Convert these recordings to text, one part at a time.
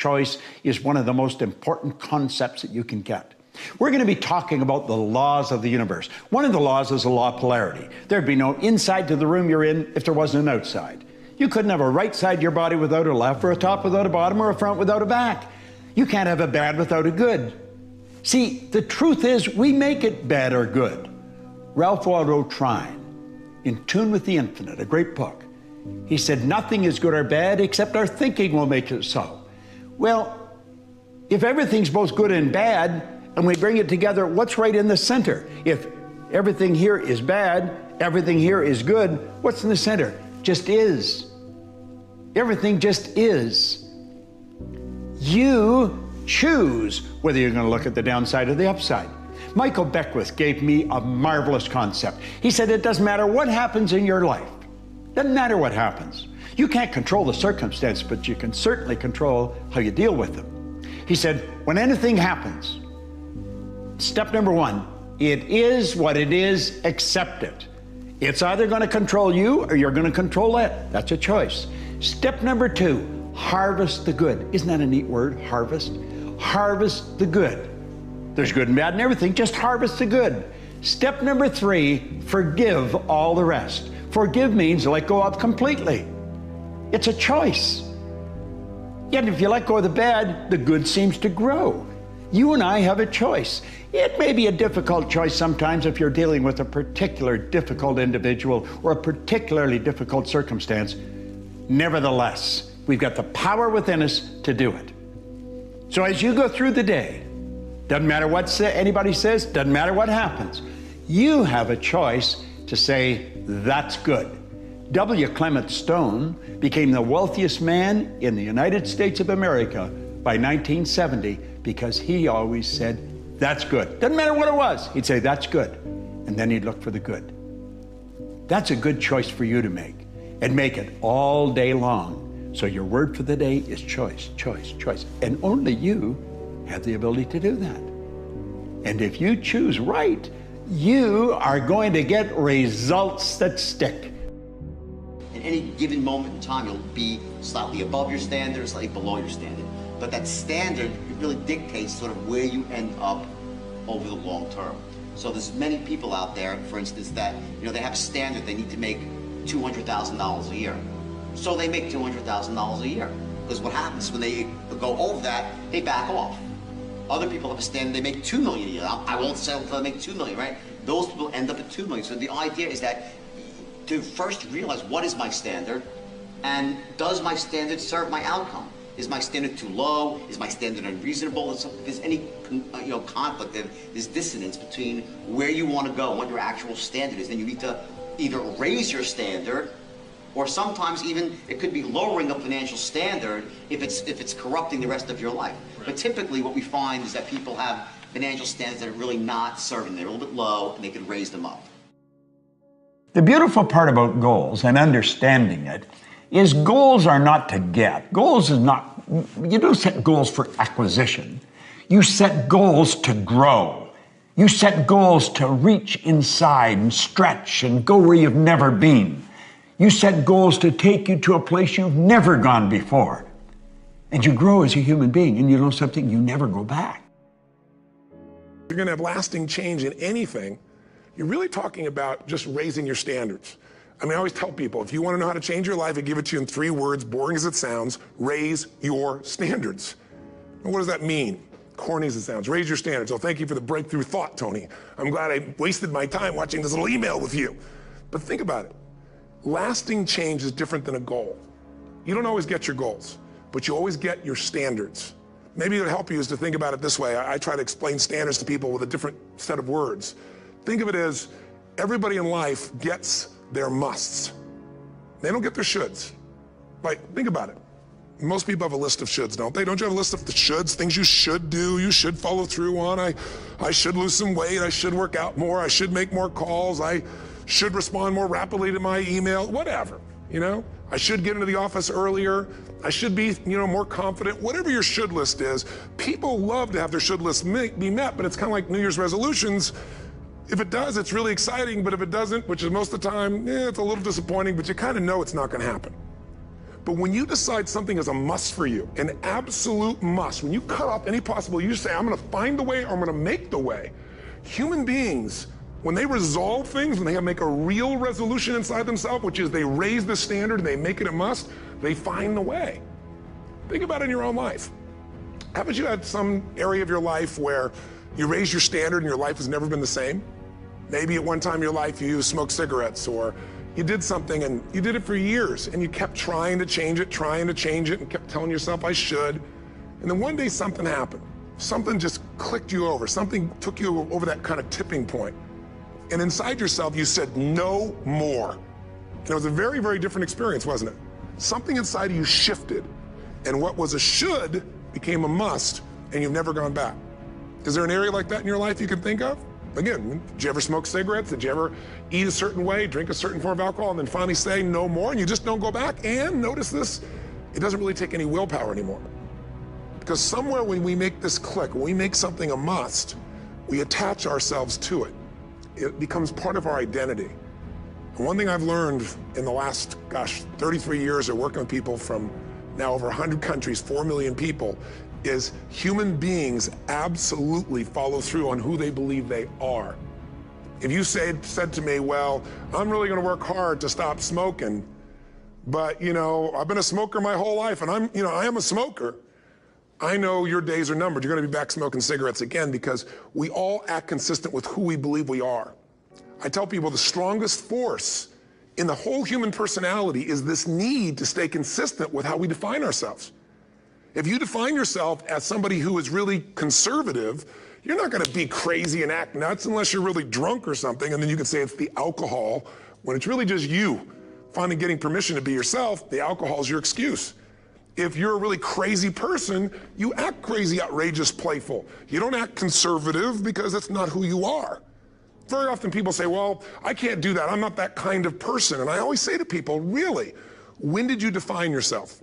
Choice is one of the most important concepts that you can get. We're going to be talking about the laws of the universe. One of the laws is the law of polarity. There'd be no inside to the room you're in if there wasn't an outside. You couldn't have a right side of your body without a left, or a top without a bottom, or a front without a back. You can't have a bad without a good. See, the truth is we make it bad or good. Ralph Waldo Trine, In Tune with the Infinite, a great book, he said, nothing is good or bad except our thinking will make it so. Well, if everything's both good and bad, and we bring it together, what's right in the center? If everything here is bad, everything here is good, what's in the center? Just is. Everything just is. You choose whether you're going to look at the downside or the upside. Michael Beckwith gave me a marvelous concept. He said, it doesn't matter what happens in your life. Doesn't matter what happens. You can't control the circumstance, but you can certainly control how you deal with them. He said, when anything happens, step number one, it is what it is, accept it. It's either going to control you or you're going to control it. That's a choice. Step number two, harvest the good. Isn't that a neat word, harvest? Harvest the good. There's good and bad in everything, just harvest the good. Step number three, forgive all the rest. Forgive means let go of completely. It's a choice. Yet if you let go of the bad, the good seems to grow. You and I have a choice. It may be a difficult choice sometimes if you're dealing with a particular difficult individual or a particularly difficult circumstance. Nevertheless, we've got the power within us to do it. So as you go through the day, doesn't matter what anybody says, doesn't matter what happens, you have a choice to say, that's good. W. Clement Stone became the wealthiest man in the United States of America by 1970 because he always said, that's good. Doesn't matter what it was. He'd say, that's good. And then he'd look for the good. That's a good choice for you to make, and make it all day long. So your word for the day is choice, choice, choice. And only you have the ability to do that. And if you choose right, you are going to get results that stick. In any given moment in time, you'll be slightly above your standard, slightly below your standard. But that standard, it really dictates sort of where you end up over the long term. So there's many people out there, for instance, that they have a standard, they need to make $200,000 a year. So they make $200,000 a year. Because what happens when they go over that, they back off. Other people have a standard, they make $2 million a year. I won't settle until I make $2 million, right? Those people end up at $2 million. So the idea is that to first realize, what is my standard, and does my standard serve my outcome? Is my standard too low? Is my standard unreasonable? If there's any conflict, there's dissonance between where you want to go and what your actual standard is, then you need to either raise your standard, or sometimes even it could be lowering a financial standard if it's corrupting the rest of your life. Right. But typically what we find is that people have financial standards that are really not serving. They're a little bit low, and they can raise them up. The beautiful part about goals and understanding it is goals are not to get. Goals is not, you don't set goals for acquisition. You set goals to grow. You set goals to reach inside and stretch and go where you've never been. You set goals to take you to a place you've never gone before. And you grow as a human being, and you know something, you never go back. You're going to have lasting change in anything. You're really talking about just raising your standards. I mean, I always tell people, if you want to know how to change your life, I give it to you in 3 words, boring as it sounds: raise your standards. And what does that mean? Corny as it sounds. Raise your standards. Oh, thank you for the breakthrough thought, Tony. I'm glad I wasted my time watching this little email with you. But think about it. Lasting change is different than a goal. You don't always get your goals, but you always get your standards. Maybe it'll help you is to think about it this way. I try to explain standards to people with a different set of words. Think of it as everybody in life gets their musts. They don't get their shoulds. Like, think about it. Most people have a list of shoulds, don't they? Don't you have a list of the shoulds, things you should do, you should follow through on? I should lose some weight, I should work out more, I should make more calls, I should respond more rapidly to my email, whatever, I should get into the office earlier, I should be, more confident. Whatever your should list is, people love to have their should list be met, but it's kind of like New Year's resolutions. If it does, it's really exciting, but if it doesn't, which is most of the time, it's a little disappointing, but you kind of know it's not going to happen. But when you decide something is a must for you, an absolute must, when you cut off any possibility, you say, I'm gonna find the way or I'm gonna make the way. Human beings, when they resolve things, when they make a real resolution inside themselves, which is they raise the standard and they make it a must, they find the way. Think about it in your own life. Haven't you had some area of your life where you raised your standard and your life has never been the same? Maybe at one time in your life you smoked cigarettes, or you did something and you did it for years and you kept trying to change it, and kept telling yourself, I should. And then one day something happened. Something just clicked you over. Something took you over that kind of tipping point. And inside yourself, you said, no more. And it was a very, very different experience, wasn't it? Something inside of you shifted. And what was a should became a must, and you've never gone back. Is there an area like that in your life you can think of? Again, did you ever smoke cigarettes? Did you ever eat a certain way, drink a certain form of alcohol, and then finally say no more, and you just don't go back? And notice this, it doesn't really take any willpower anymore. Because somewhere when we make this click, when we make something a must, we attach ourselves to it. It becomes part of our identity. And one thing I've learned in the last, 33 years of working with people from now over 100 countries, 4 million people, is human beings absolutely follow through on who they believe they are. If you said to me, well, I'm really gonna work hard to stop smoking, but I've been a smoker my whole life and I am a smoker, I know your days are numbered. You're gonna be back smoking cigarettes again, because we all act consistent with who we believe we are. I tell people the strongest force in the whole human personality is this need to stay consistent with how we define ourselves. If you define yourself as somebody who is really conservative, you're not gonna be crazy and act nuts unless you're really drunk or something, and then you can say it's the alcohol, when it's really just you finally getting permission to be yourself. The alcohol is your excuse. If you're a really crazy person, you act crazy, outrageous, playful. You don't act conservative because that's not who you are. Very often people say, well, I can't do that. I'm not that kind of person. And I always say to people, really, when did you define yourself?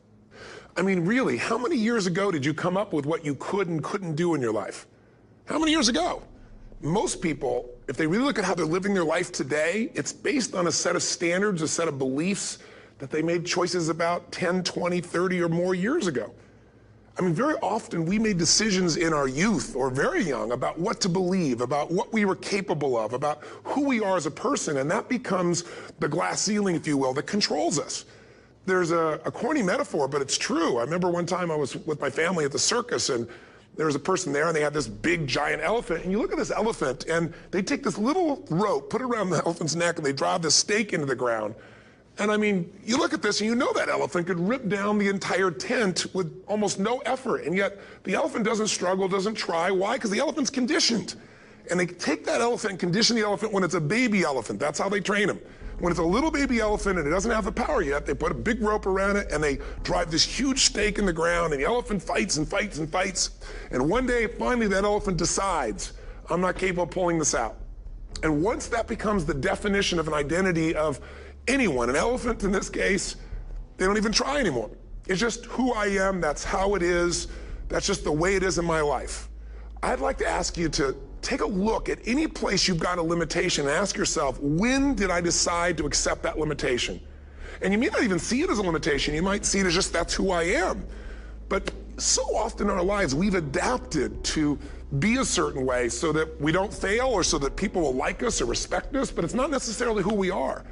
I mean, really, how many years ago did you come up with what you could and couldn't do in your life? How many years ago? Most people, if they really look at how they're living their life today, it's based on a set of standards, a set of beliefs that they made choices about 10, 20, 30 or more years ago. I mean, very often we made decisions in our youth or very young about what to believe, about what we were capable of, about who we are as a person, and that becomes the glass ceiling, if you will, that controls us. There's a corny metaphor, but it's true. I remember one time I was with my family at the circus, and there was a person there, and they had this big, giant elephant. And you look at this elephant, and they take this little rope, put it around the elephant's neck, and they drive this stake into the ground. And I mean, you look at this, and you know that elephant could rip down the entire tent with almost no effort. And yet, the elephant doesn't struggle, doesn't try. Why? Because the elephant's conditioned. And they take that elephant and condition the elephant when it's a baby elephant. That's how they train him. When it's a little baby elephant and it doesn't have the power yet, they put a big rope around it and they drive this huge stake in the ground, and the elephant fights and fights and fights. And one day, finally, that elephant decides, I'm not capable of pulling this out. And once that becomes the definition of an identity of anyone, an elephant in this case, they don't even try anymore. It's just who I am, that's how it is, that's just the way it is in my life. I'd like to ask you to take a look at any place you've got a limitation and ask yourself, when did I decide to accept that limitation? And you may not even see it as a limitation. You might see it as just, that's who I am. But so often in our lives, we've adapted to be a certain way so that we don't fail or so that people will like us or respect us, but it's not necessarily who we are.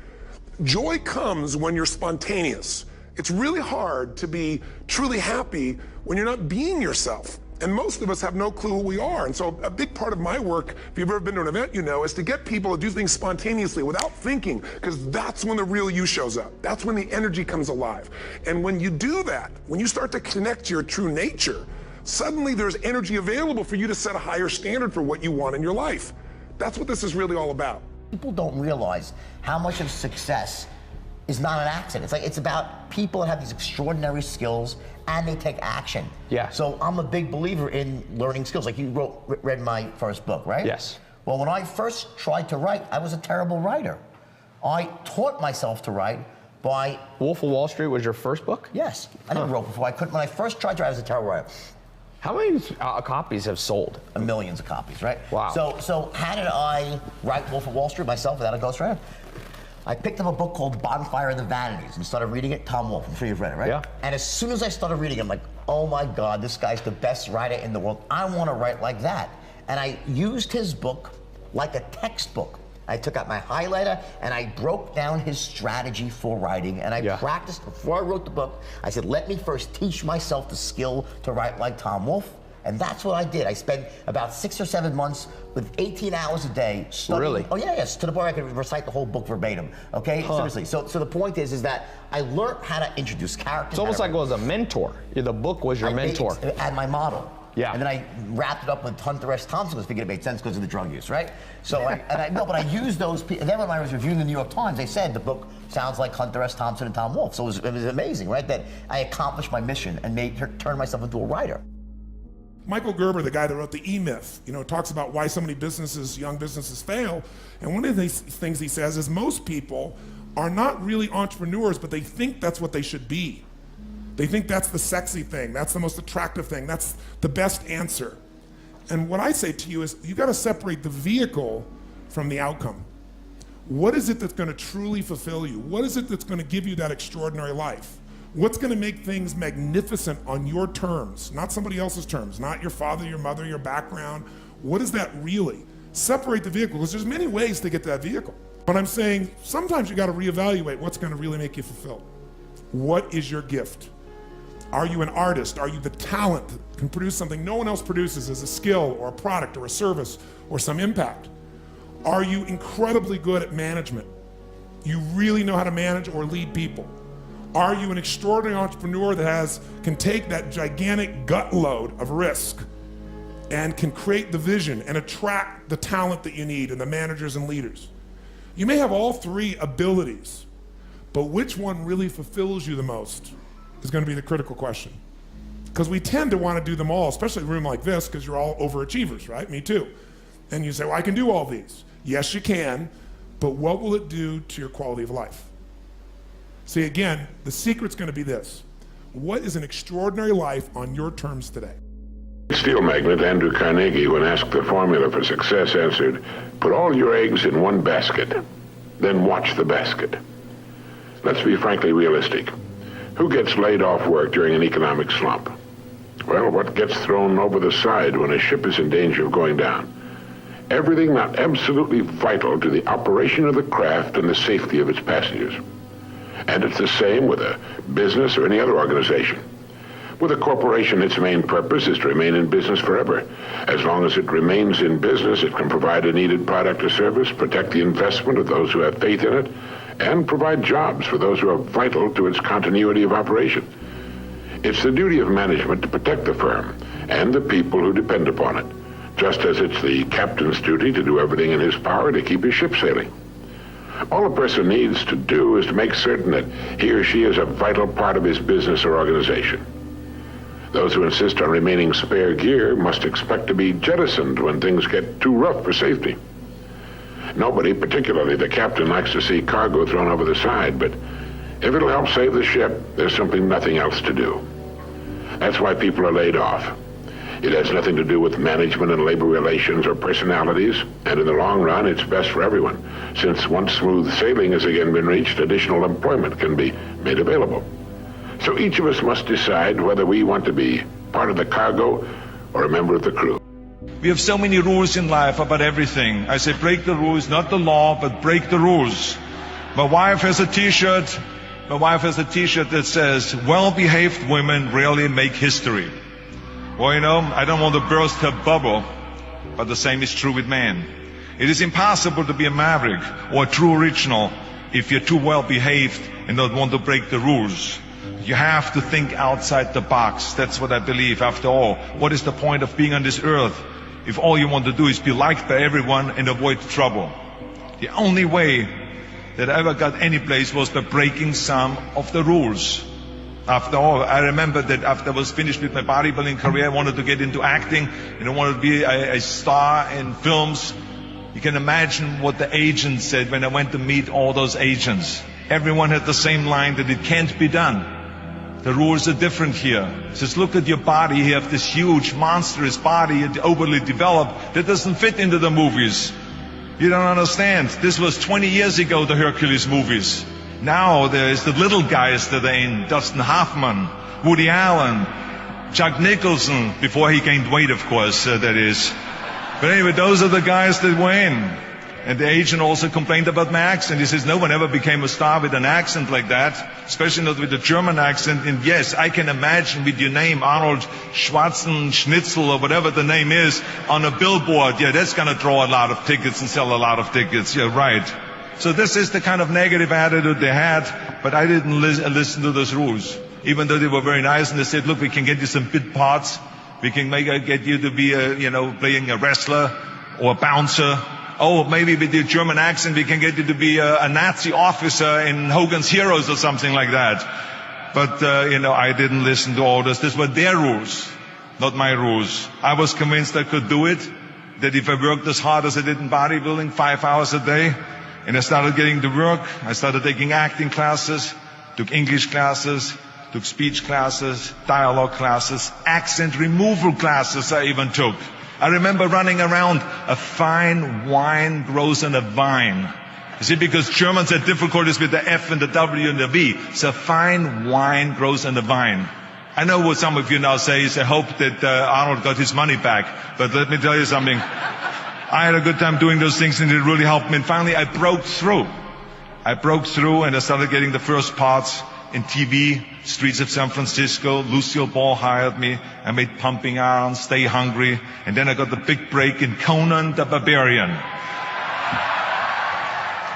Joy comes when you're spontaneous. It's really hard to be truly happy when you're not being yourself. And most of us have no clue who we are. And so a big part of my work, if you've ever been to an event, you know, is to get people to do things spontaneously without thinking, because that's when the real you shows up. That's when the energy comes alive. And when you do that, when you start to connect to your true nature, suddenly there's energy available for you to set a higher standard for what you want in your life. That's what this is really all about. People don't realize how much of success is not an accident. It's about people that have these extraordinary skills and they take action. Yeah. So I'm a big believer in learning skills. Like you read my first book, right? Yes. Well, when I first tried to write, I was a terrible writer. I taught myself to write by... Wolf of Wall Street was your first book? Yes. I never wrote before. When I first tried to write, I was a terrible writer. How many copies have sold? Millions of copies, right? Wow. So how did I write Wolf of Wall Street myself without a ghostwriter? I picked up a book called Bonfire of the Vanities and started reading it. Tom Wolfe, I'm sure you've read it, right? Yeah. And as soon as I started reading it, I'm like, oh my God, this guy's the best writer in the world. I want to write like that. And I used his book like a textbook. I took out my highlighter and I broke down his strategy for writing, and I practiced before I wrote the book. I said, let me first teach myself the skill to write like Tom Wolfe. And that's what I did. I spent about 6 or 7 months with 18 hours a day studying. Really? Oh yeah, yes, to the point where I could recite the whole book verbatim. Okay, seriously. So the point is that I learned how to introduce characters. It's almost like it was a mentor. The book was your mentor. And my model. Yeah. And then I wrapped it up with Hunter S. Thompson because I figured it made sense because of the drug use, right? So but I used those people. And then when I was reviewing the New York Times, they said the book sounds like Hunter S. Thompson and Tom Wolfe. So it was amazing, right? That I accomplished my mission and turned myself into a writer. Michael Gerber, the guy that wrote the E-Myth, talks about why so many young businesses fail. And one of the things he says is most people are not really entrepreneurs, but they think that's what they should be. They think that's the sexy thing, that's the most attractive thing, that's the best answer. And what I say to you is, you gotta separate the vehicle from the outcome. What is it that's gonna truly fulfill you? What is it that's gonna give you that extraordinary life? What's gonna make things magnificent on your terms, not somebody else's terms, not your father, your mother, your background? What is that really? Separate the vehicle, because there's many ways to get to that vehicle. But I'm saying, sometimes you gotta reevaluate what's gonna really make you fulfilled. What is your gift? Are you an artist? Are you the talent that can produce something no one else produces as a skill or a product or a service or some impact? Are you incredibly good at management? You really know how to manage or lead people? Are you an extraordinary entrepreneur that can take that gigantic gut load of risk and can create the vision and attract the talent that you need and the managers and leaders? You may have all three abilities, but which one really fulfills you the most is going to be the critical question. Because we tend to want to do them all, especially in a room like this, because you're all overachievers, right? Me too. And you say, well, I can do all these. Yes, you can, but what will it do to your quality of life? See, again, the secret's going to be this. What is an extraordinary life on your terms today? Steel magnate Andrew Carnegie, when asked the formula for success, answered, put all your eggs in one basket, then watch the basket. Let's be frankly realistic. Who gets laid off work during an economic slump? Well, what gets thrown over the side when a ship is in danger of going down? Everything not absolutely vital to the operation of the craft and the safety of its passengers. And it's the same with a business or any other organization. With a corporation, its main purpose is to remain in business forever. As long as it remains in business, it can provide a needed product or service, protect the investment of those who have faith in it, and provide jobs for those who are vital to its continuity of operation. It's the duty of management to protect the firm and the people who depend upon it, just as it's the captain's duty to do everything in his power to keep his ship sailing. All a person needs to do is to make certain that he or she is a vital part of his business or organization. Those who insist on remaining spare gear must expect to be jettisoned when things get too rough for safety. Nobody, particularly the captain, likes to see cargo thrown over the side, but if it'll help save the ship, there's simply nothing else to do. That's why people are laid off. It has nothing to do with management and labor relations or personalities, and in the long run, it's best for everyone, since once smooth sailing has again been reached, additional employment can be made available. So each of us must decide whether we want to be part of the cargo or a member of the crew. We have so many rules in life about everything. I say break the rules, not the law, but break the rules. My wife has a t-shirt that says, well-behaved women rarely make history. Well, I don't want to burst her bubble, but the same is true with men. It is impossible to be a maverick or a true original if you're too well-behaved and don't want to break the rules. You have to think outside the box. That's what I believe. After all, what is the point of being on this earth if all you want to do is be liked by everyone and avoid trouble? The only way that I ever got any place was by breaking some of the rules. After all, I remember that after I was finished with my bodybuilding career, I wanted to get into acting and I wanted to be a star in films. You can imagine what the agents said when I went to meet all those agents. Everyone had the same line that it can't be done. The rules are different here. It says, look at your body. You have this huge, monstrous body, overly developed, that doesn't fit into the movies. You don't understand. This was 20 years ago, the Hercules movies. Now there's the little guys that are in. Dustin Hoffman, Woody Allen, Jack Nicholson, before he gained weight, of course, that is. But anyway, those are the guys that were in. And the agent also complained about my accent. He says, no one ever became a star with an accent like that, especially not with a German accent. And yes, I can imagine with your name, Arnold Schwarzenschnitzel or whatever the name is, on a billboard. Yeah, that's going to draw a lot of tickets and sell a lot of tickets. Yeah, right. So this is the kind of negative attitude they had, but I didn't listen to those rules. Even though they were very nice and they said, look, we can get you some bit parts. We can get you to be playing a wrestler or a bouncer. Oh, maybe with your German accent, we can get you to be a Nazi officer in Hogan's Heroes or something like that. But, I didn't listen to orders. These were their rules, not my rules. I was convinced I could do it, that if I worked as hard as I did in bodybuilding, 5 hours a day, and I started getting to work, I started taking acting classes, took English classes, took speech classes, dialogue classes, accent removal classes I even took. I remember running around, a fine wine grows on a vine. You see, because Germans had difficulties with the F and the W and the V. So fine wine grows on a vine. I know what some of you now say is I hope that Arnold got his money back. But let me tell you something. I had a good time doing those things and it really helped me. And finally I broke through. And I started getting the first parts in TV, Streets of San Francisco. Lucille Ball hired me. I made Pumping Iron, Stay Hungry. And then I got the big break in Conan the Barbarian.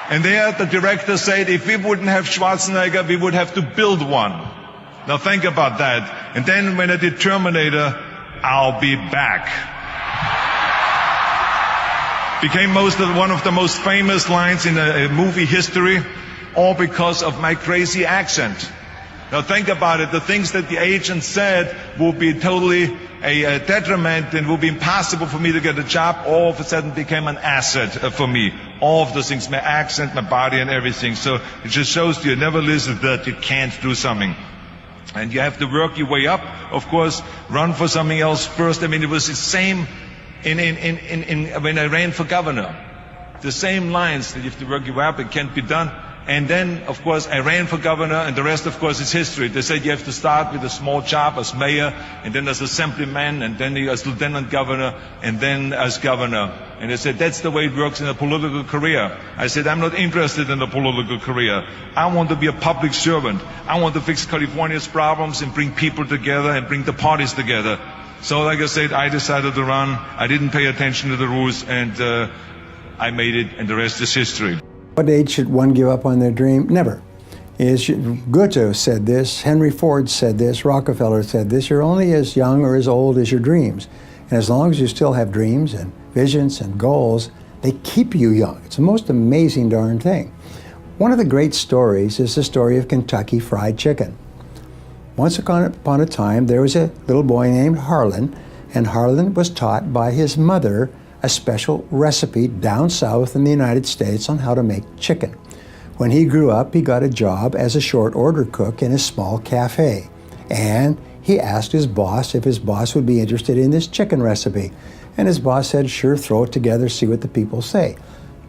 And there the director said, if we wouldn't have Schwarzenegger, we would have to build one. Now think about that. And then when I did Terminator, I'll be back. Became one of the most famous lines in movie history, all because of my crazy accent. Now think about it. The things that the agent said will be totally a detriment and will be impossible for me to get a job, all of a sudden became an asset for me. All of those things, my accent, my body and everything. So it just shows you never listen that you can't do something. And you have to work your way up, of course, run for something else first. I mean, it was the same when I ran for governor. The same lines that you have to work your way up, it can't be done. And then, of course, I ran for governor, and the rest, of course, is history. They said you have to start with a small job as mayor, and then as assemblyman, and then as lieutenant governor, and then as governor. And they said, that's the way it works in a political career. I said, I'm not interested in a political career. I want to be a public servant. I want to fix California's problems and bring people together and bring the parties together. So, like I said, I decided to run. I didn't pay attention to the rules, and I made it, and the rest is history. What age should one give up on their dream? Never. Goethe said this, Henry Ford said this, Rockefeller said this. You're only as young or as old as your dreams. And as long as you still have dreams and visions and goals, they keep you young. It's the most amazing darn thing. One of the great stories is the story of Kentucky Fried Chicken. Once upon a time, there was a little boy named Harlan, and Harlan was taught by his mother a special recipe down south in the United States on how to make chicken. When he grew up, he got a job as a short order cook in a small cafe. And he asked his boss if his boss would be interested in this chicken recipe. And his boss said, sure, throw it together, see what the people say.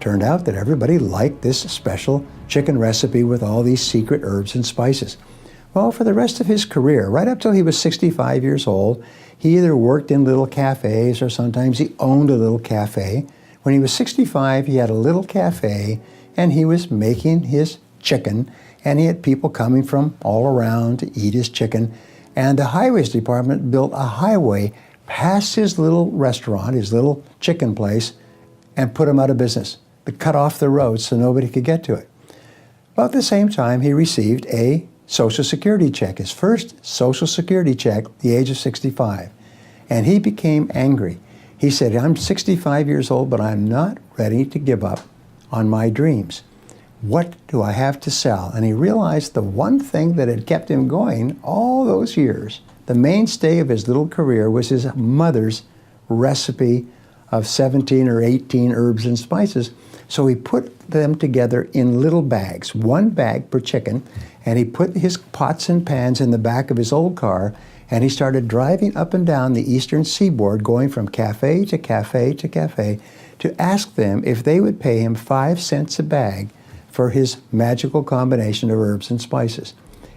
Turned out that everybody liked this special chicken recipe with all these secret herbs and spices. Well, for the rest of his career, right up till he was 65 years old, he either worked in little cafes or sometimes he owned a little cafe. When he was 65, he had a little cafe and he was making his chicken, and he had people coming from all around to eat his chicken. And the highways department built a highway past his little restaurant, his little chicken place, and put him out of business. They cut off the road so nobody could get to it. Well, at the same time, he received a Social Security check, his first Social Security check at the age of 65. And he became angry. He said, I'm 65 years old, but I'm not ready to give up on my dreams. What do I have to sell? And he realized the one thing that had kept him going all those years, the mainstay of his little career, was his mother's recipe of 17 or 18 herbs and spices. So he put them together in little bags, 1 bag per chicken, and he put his pots and pans in the back of his old car, And he started driving up and down the eastern seaboard, going from cafe to cafe to cafe, to ask them if they would pay him 5 cents a bag for his magical combination of herbs and spices.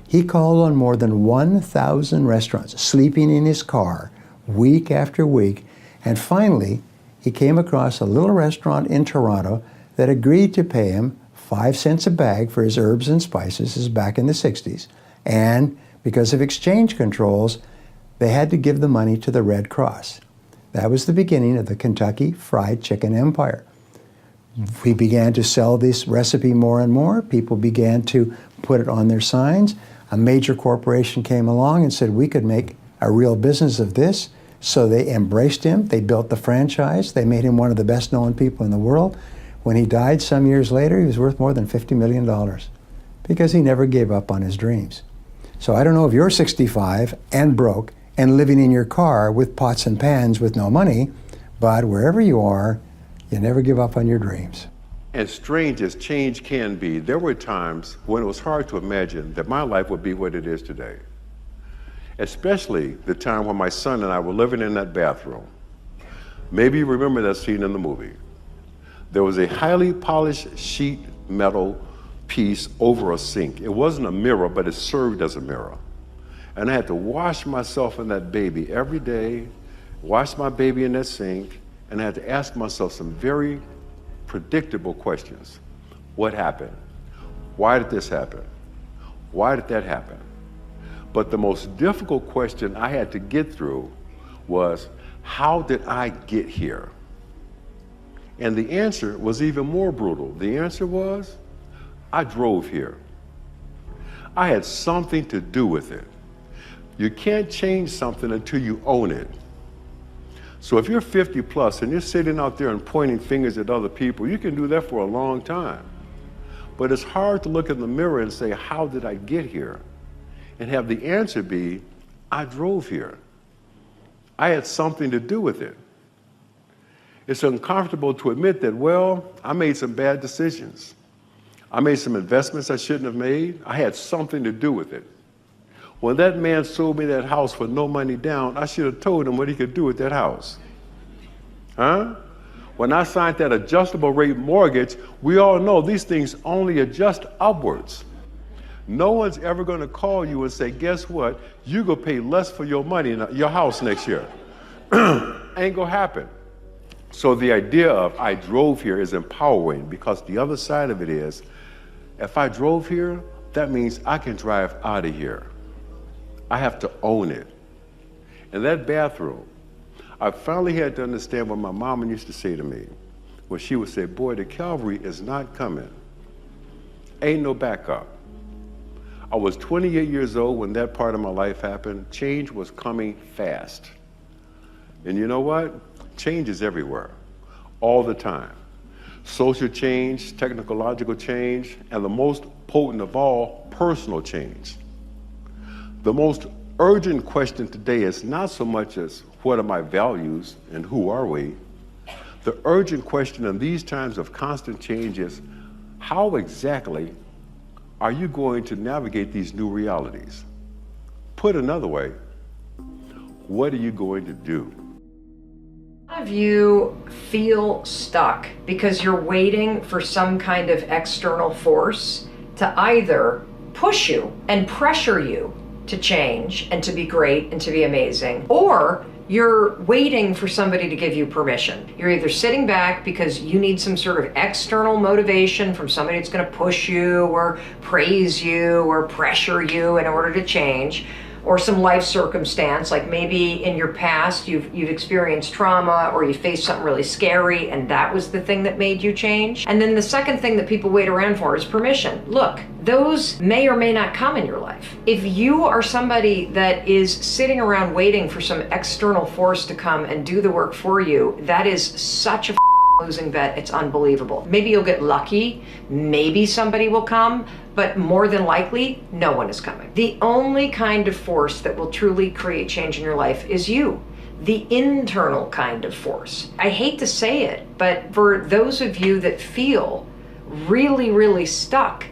He called on more than 1,000 restaurants, sleeping in his car week after week, and finally he came across a little restaurant in Toronto that agreed to pay him 5 cents a bag for his herbs and spices. This is back in the 60s. And because of exchange controls, they had to give the money to the Red Cross. That was the beginning of the Kentucky Fried Chicken Empire. We began to sell this recipe more and more. People began to put it on their signs. A major corporation came along and said we could make a real business of this. So they embraced him. They built the franchise. They made him one of the best known people in the world. When he died some years later, he was worth more than $50 million because he never gave up on his dreams. So I don't know if you're 65 and broke and living in your car with pots and pans with no money, but wherever you are, you never give up on your dreams. As strange as change can be, there were times when it was hard to imagine that my life would be what it is today. Especially the time when my son and I were living in that bathroom. Maybe you remember that scene in the movie. There was a highly polished sheet metal piece over a sink. It wasn't a mirror, but it served as a mirror. And I had to wash myself in that baby every day, wash my baby in that sink, and I had to ask myself some very predictable questions. What happened? Why did this happen? Why did that happen? But the most difficult question I had to get through was, how did I get here? And the answer was even more brutal. The answer was, I drove here. I had something to do with it. You can't change something until you own it. So if you're 50 plus and you're sitting out there and pointing fingers at other people, you can do that for a long time. But it's hard to look in the mirror and say, how did I get here? And have the answer be, I drove here. I had something to do with it. It's uncomfortable to admit that, well, I made some bad decisions. I made some investments I shouldn't have made. I had something to do with it. When that man sold me that house with no money down, I should have told him what he could do with that house. Huh? When I signed that adjustable rate mortgage, we all know these things only adjust upwards. No one's ever going to call you and say, guess what? You're going to pay less for your money in your house next year. Ain't going to happen. So the idea of I drove here is empowering, because the other side of it is, if I drove here, that means I can drive out of here. I have to own it. In that bathroom, I finally had to understand what my mama used to say to me, when she would say, boy, the cavalry is not coming. Ain't no backup. I was 28 years old when that part of my life happened. Change was coming fast. And you know what? Change is everywhere, all the time. Social change, technological change, and the most potent of all, personal change. The most urgent question today is not so much as what are my values and who are we? The urgent question in these times of constant change is, how exactly are you going to navigate these new realities? Put another way, what are you going to do? A lot of you feel stuck because you're waiting for some kind of external force to either push you and pressure you to change and to be great and to be amazing, or you're waiting for somebody to give you permission. You're either sitting back because you need some sort of external motivation from somebody that's going to push you or praise you or pressure you in order to change, or some life circumstance, like maybe in your past you've experienced trauma or you faced something really scary and that was the thing that made you change. And then the second thing that people wait around for is permission. Look, those may or may not come in your life. If you are somebody that is sitting around waiting for some external force to come and do the work for you, that is such a losing bet, it's unbelievable. Maybe you'll get lucky, maybe somebody will come, but more than likely, no one is coming. The only kind of force that will truly create change in your life is you. The internal kind of force. I hate to say it, but for those of you that feel really, really stuck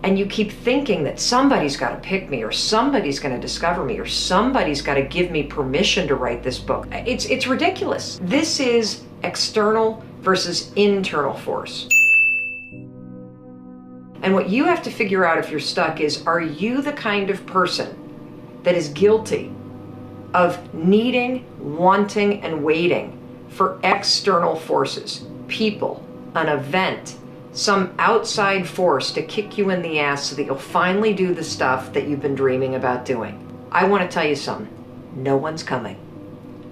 and you keep thinking that somebody's got to pick me, or somebody's going to discover me, or somebody's got to give me permission to write this book, it's ridiculous. This is external versus internal force. And what you have to figure out if you're stuck is, are you the kind of person that is guilty of needing, wanting, and waiting for external forces, people, an event, some outside force to kick you in the ass so that you'll finally do the stuff that you've been dreaming about doing? I want to tell you something. No one's coming.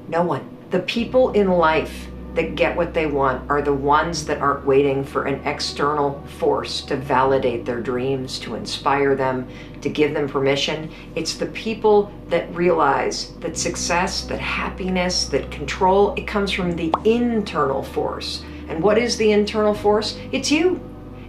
No one. The people in life that get what they want are the ones that aren't waiting for an external force to validate their dreams, to inspire them, to give them permission. It's the people that realize that success, that happiness, that control, it comes from the internal force. And what is the internal force? It's you.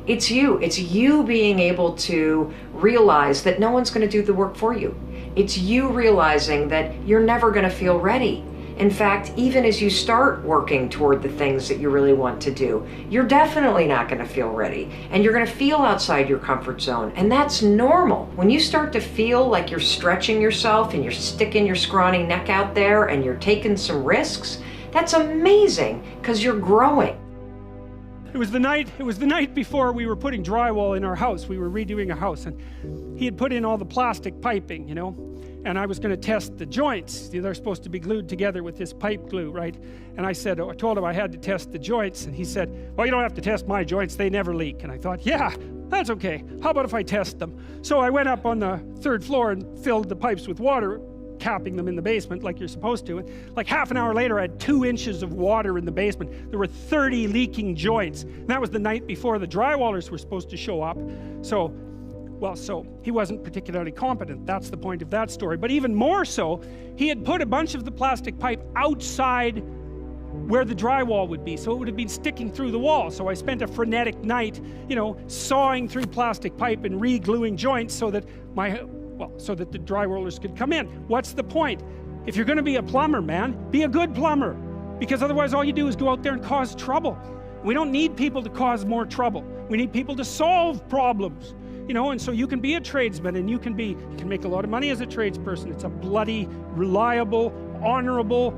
It's you. It's you being able to realize that no one's going to do the work for you. It's you realizing that you're never going to feel ready. In fact, even as you start working toward the things that you really want to do, you're definitely not going to feel ready. And you're going to feel outside your comfort zone. And that's normal. When you start to feel like you're stretching yourself and you're sticking your scrawny neck out there and you're taking some risks, that's amazing, because you're growing. It was the night before we were putting drywall in our house. We were redoing a house, and he had put in all the plastic piping, you know, and I was going to test the joints. They're supposed to be glued together with this pipe glue, right? And I told him I had to test the joints, and he said, well, you don't have to test my joints, they never leak. And I thought, yeah, that's okay. How about if I test them? So I went up on the 3rd floor and filled the pipes with water, capping them in the basement like you're supposed to. And like half an hour later, I had 2 inches of water in the basement. There were 30 leaking joints. And that was the night before the drywallers were supposed to show up. So he wasn't particularly competent. That's the point of that story. But even more so, he had put a bunch of the plastic pipe outside where the drywall would be, so it would have been sticking through the wall. So I spent a frenetic night, you know, sawing through plastic pipe and re-gluing joints so that the drywallers could come in. What's the point? If you're going to be a plumber, man, be a good plumber, because otherwise all you do is go out there and cause trouble. We don't need people to cause more trouble. We need people to solve problems, you know. And so you can be a tradesman, and you can make a lot of money as a tradesperson. It's a bloody, reliable, honorable,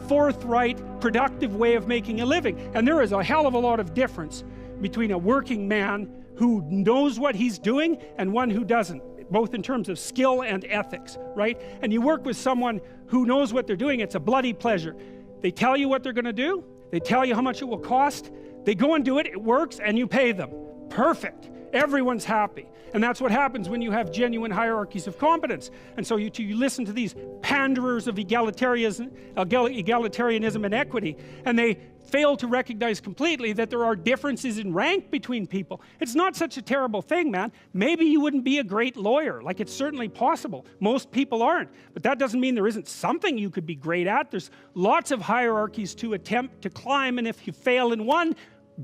forthright, productive way of making a living. And there is a hell of a lot of difference between a working man who knows what he's doing and one who doesn't, both in terms of skill and ethics, right? And you work with someone who knows what they're doing, it's a bloody pleasure. They tell you what they're going to do, they tell you how much it will cost, they go and do it, it works, and you pay them. Perfect. Everyone's happy. And that's what happens when you have genuine hierarchies of competence. And so you listen to these panderers of egalitarianism and equity, and they fail to recognize completely that there are differences in rank between people. It's not such a terrible thing, man. Maybe you wouldn't be a great lawyer. Like, it's certainly possible. Most people aren't. But that doesn't mean there isn't something you could be great at. There's lots of hierarchies to attempt to climb, and if you fail in one,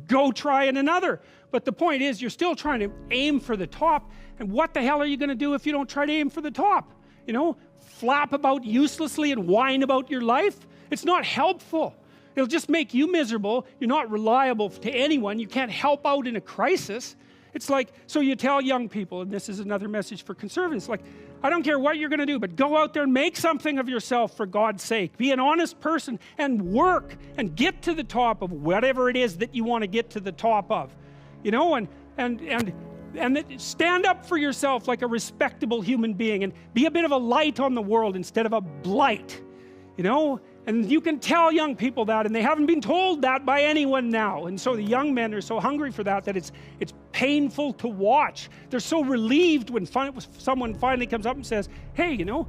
go try in another. But the point is, you're still trying to aim for the top. And what the hell are you going to do if you don't try to aim for the top? You know, flap about uselessly and whine about your life? It's not helpful. It'll just make you miserable. You're not reliable to anyone. You can't help out in a crisis. It's like, so you tell young people, and this is another message for conservatives, like, I don't care what you're going to do, but go out there and make something of yourself, for God's sake. Be an honest person and work and get to the top of whatever it is that you want to get to the top of. You know, and stand up for yourself like a respectable human being, and be a bit of a light on the world instead of a blight, you know. And you can tell young people that, and they haven't been told that by anyone now. And so the young men are so hungry for that it's painful to watch. They're so relieved when someone finally comes up and says, hey, you know,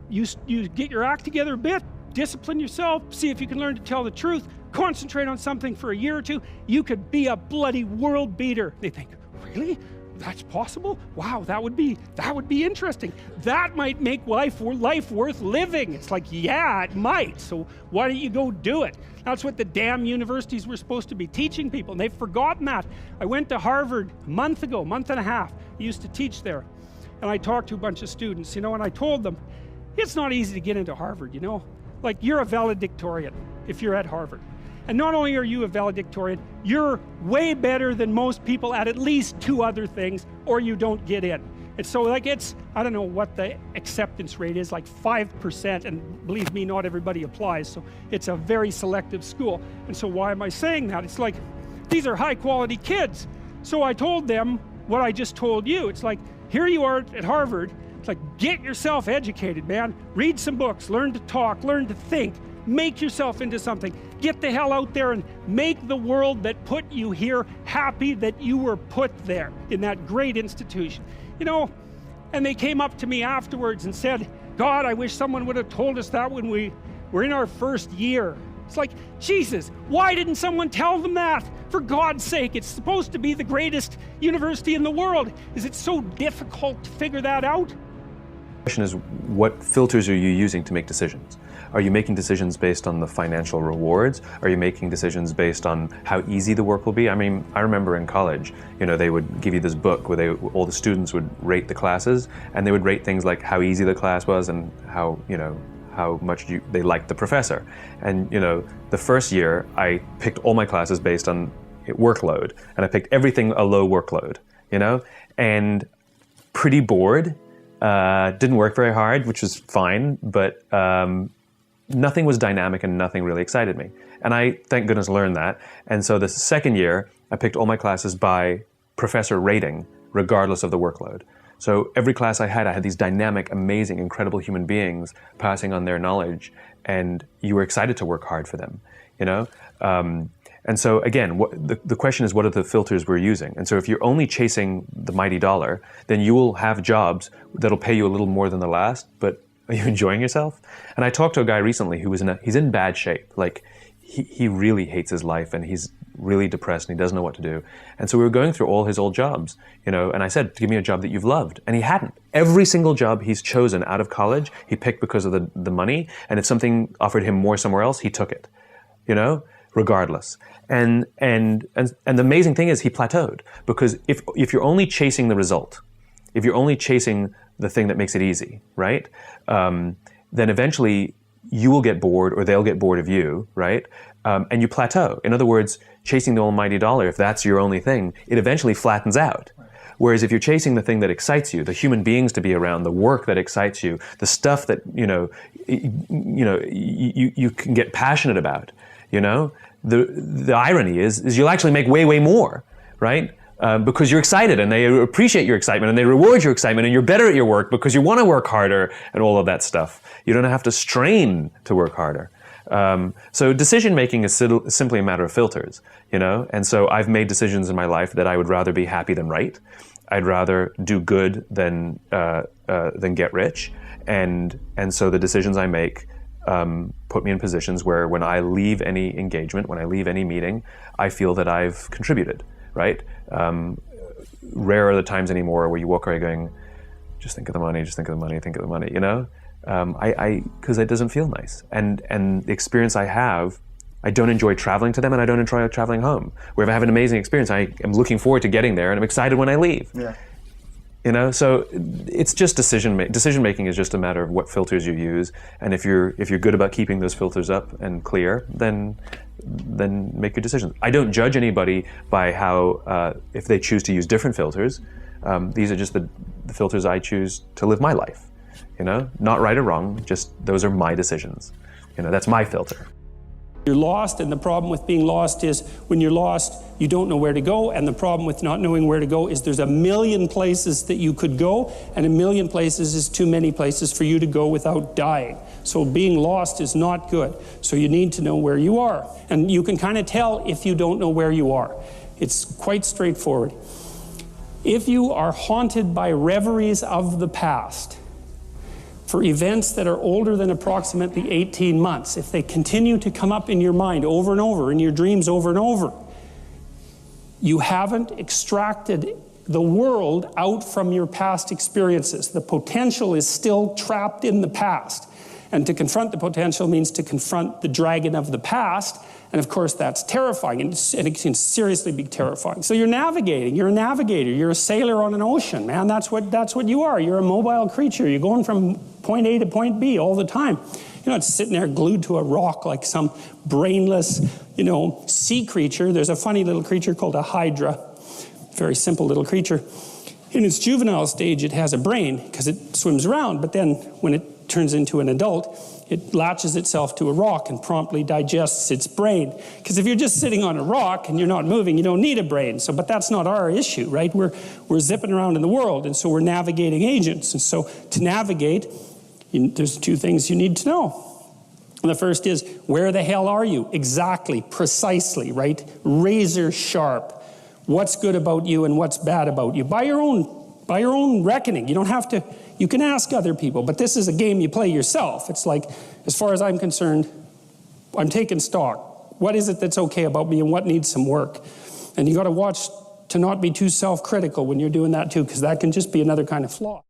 you get your act together a bit, discipline yourself, see if you can learn to tell the truth, concentrate on something for a year or two, you could be a bloody world beater. They think, really? That's possible? Wow, that would be interesting. That might make life worth living. It's like, yeah, it might. So why don't you go do it? That's what the damn universities were supposed to be teaching people, and they've forgotten that. I went to Harvard a month and a half. I used to teach there, and I talked to a bunch of students, you know, and I told them, it's not easy to get into Harvard, you know. Like, you're a valedictorian if you're at Harvard. And not only are you a valedictorian, you're way better than most people at least 2 other things, or you don't get in. And so like I don't know what the acceptance rate is, like 5%, and believe me, not everybody applies, so it's a very selective school. And so why am I saying that? It's like, these are high quality kids. So I told them what I just told you. It's like, here you are at Harvard. It's like, get yourself educated, man. Read some books, learn to talk, learn to think, make yourself into something. Get the hell out there and make the world that put you here happy that you were put there in that great institution. You know, and they came up to me afterwards and said, God, I wish someone would have told us that when we were in our first year. It's like, Jesus, why didn't someone tell them that? For God's sake, it's supposed to be the greatest university in the world. Is it so difficult to figure that out? The question is, what filters are you using to make decisions? Are you making decisions based on the financial rewards? Are you making decisions based on how easy the work will be? I mean, I remember in college, you know, they would give you this book where all the students would rate the classes, and they would rate things like how easy the class was and how, you know, how much they liked the professor. And, you know, the first year I picked all my classes based on workload, and I picked everything a low workload, you know, and pretty bored, didn't work very hard, which was fine, but nothing was dynamic and nothing really excited me. And I, thank goodness, learned that. And so the second year, I picked all my classes by professor rating, regardless of the workload. So every class I had these dynamic, amazing, incredible human beings passing on their knowledge, and you were excited to work hard for them, you know? And so again, the question is, what are the filters we're using? And so if you're only chasing the mighty dollar, then you will have jobs that'll pay you a little more than the last, but are you enjoying yourself? And I talked to a guy recently who was he's in bad shape. Like, he really hates his life, and he's really depressed, and he doesn't know what to do. And so we were going through all his old jobs, you know, and I said, give me a job that you've loved. And he hadn't. Every single job he's chosen out of college, he picked because of the money. And if something offered him more somewhere else, he took it, you know, regardless. And the amazing thing is he plateaued, because if you're only chasing the result, if you're only chasing the thing that makes it easy, right? Then eventually you will get bored, or they'll get bored of you, right? And you plateau. In other words, chasing the almighty dollar, if that's your only thing, it eventually flattens out. Whereas if you're chasing the thing that excites you, the human beings to be around, the work that excites you, the stuff that, you can get passionate about, you know? The irony is you'll actually make way, way more, right? Because you're excited, and they appreciate your excitement, and they reward your excitement, and you're better at your work because you want to work harder and all of that stuff. You don't have to strain to work harder. So decision making is simply a matter of filters, you know? And so I've made decisions in my life that I would rather be happy than right. I'd rather do good than get rich. And so the decisions I make put me in positions where when I leave any engagement, when I leave any meeting, I feel that I've contributed, right? Rare are the times anymore where you walk away going, just think of the money, just think of the money, think of the money, you know? Because it doesn't feel nice. And the experience I have, I don't enjoy traveling to them, and I don't enjoy traveling home. Where if I have an amazing experience, I am looking forward to getting there, and I'm excited when I leave. Yeah. You know, so it's just decision making is just a matter of what filters you use, and if you're good about keeping those filters up and clear, then make your decisions. I don't judge anybody by how if they choose to use different filters. These are just the filters I choose to live my life. You know, not right or wrong, just those are my decisions. You know, that's my filter. You're lost, and the problem with being lost is when you're lost, you don't know where to go, and the problem with not knowing where to go is there's a million places that you could go, and a million places is too many places for you to go without dying. So being lost is not good. So you need to know where you are. And you can kind of tell if you don't know where you are. It's quite straightforward. If you are haunted by reveries of the past, for events that are older than approximately 18 months, if they continue to come up in your mind over and over, in your dreams over and over, you haven't extracted the world out from your past experiences. The potential is still trapped in the past. And to confront the potential means to confront the dragon of the past. And of course, that's terrifying, and it can seriously be terrifying. So you're navigating, you're a navigator, you're a sailor on an ocean, man. That's what you are. You're a mobile creature. You're going from point A to point B all the time. You're not sitting there glued to a rock like some brainless, sea creature. There's a funny little creature called a hydra, very simple little creature. In its juvenile stage, it has a brain because it swims around, but then when it turns into an adult, it latches itself to a rock and promptly digests its brain. Because if you're just sitting on a rock and you're not moving, you don't need a brain. But that's not our issue, right? We're zipping around in the world, and so we're navigating agents. And so to navigate, there's two things you need to know. And the first is, where the hell are you? Exactly, precisely, right? Razor sharp. What's good about you and what's bad about you? By your own reckoning. You don't have to, you can ask other people, but this is a game you play yourself. It's like, as far as I'm concerned, I'm taking stock. What is it that's okay about me and what needs some work? And you got to watch to not be too self-critical when you're doing that too, because that can just be another kind of flaw.